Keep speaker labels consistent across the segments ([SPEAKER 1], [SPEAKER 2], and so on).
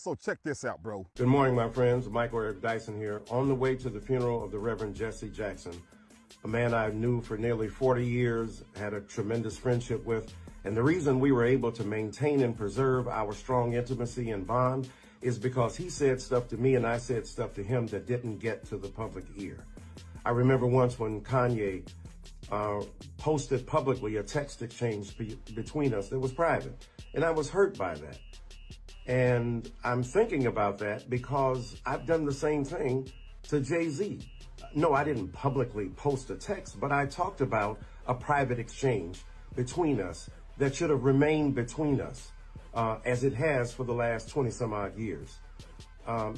[SPEAKER 1] So check this out, bro.
[SPEAKER 2] Good morning, my friends. Michael Eric Dyson here, on the way to the funeral of the Reverend Jesse Jackson, a man I knew for nearly 40 years, had a tremendous friendship with. And the reason we were able to maintain and preserve our strong intimacy and bond is because he said stuff to me and I said stuff to him that didn't get to the public ear. I remember once when Kanye posted publicly a text exchange between us that was private, and I was hurt by that. And I'm thinking about that because I've done the same thing to Jay-Z. No, I didn't publicly post a text, but I talked about a private exchange between us that should have remained between us, as it has for the last 20 some odd years.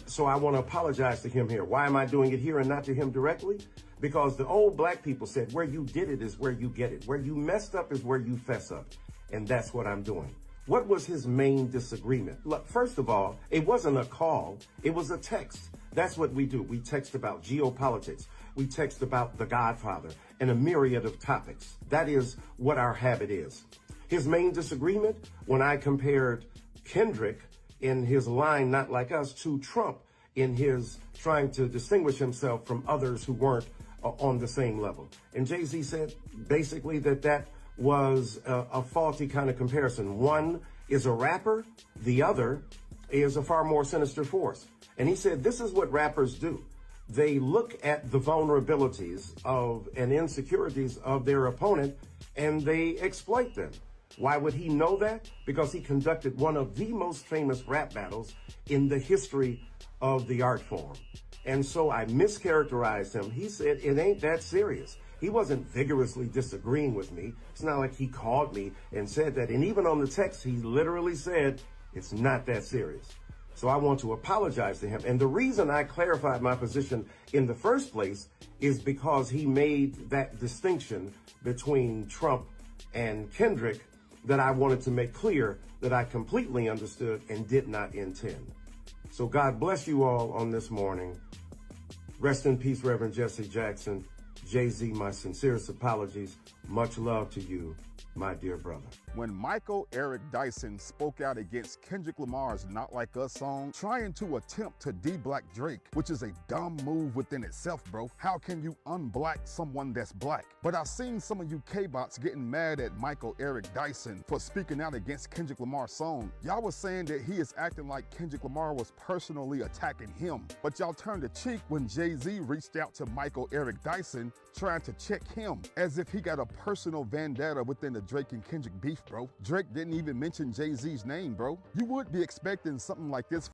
[SPEAKER 2] So I want to apologize to him here. Why am I doing it here and not to him directly? Because the old black people said, where you did it is where you get it. Where you messed up is where you fess up. And that's what I'm doing. What was his main disagreement? Look, first of all, it wasn't a call. It was a text. That's what we do. We text about geopolitics. We text about The Godfather and a myriad of topics. That is what our habit is. His main disagreement, when I compared Kendrick in his line, Not Like Us, to Trump in his trying to distinguish himself from others who weren't on the same level. And Jay-Z said basically that was a faulty kind of comparison. One is a rapper, the other is a far more sinister force. And he said, this is what rappers do. They look at the vulnerabilities of and insecurities of their opponent and they exploit them. Why would he know that? Because he conducted one of the most famous rap battles in the history of the art form. And so I mischaracterized him. He said, it ain't that serious. He wasn't vigorously disagreeing with me. It's not like he called me and said that. And even on the text, he literally said, it's not that serious. So I want to apologize to him. And the reason I clarified my position in the first place is because he made that distinction between Trump and Kendrick that I wanted to make clear that I completely understood and did not intend. So God bless you all on this morning. Rest in peace, Reverend Jesse Jackson. Jay-Z, my sincerest apologies. Much love to you, my dear brother.
[SPEAKER 1] When Michael Eric Dyson spoke out against Kendrick Lamar's Not Like Us song, trying to attempt to de-black Drake, which is a dumb move within itself, bro. How can you unblack someone that's black? But I've seen some of you K-bots getting mad at Michael Eric Dyson for speaking out against Kendrick Lamar's song. Y'all was saying that he is acting like Kendrick Lamar was personally attacking him. But y'all turned a cheek when Jay-Z reached out to Michael Eric Dyson trying to check him as if he got a personal vendetta within the Drake and Kendrick beef, bro. Drake didn't even mention Jay-Z's name, bro. You would be expecting something like this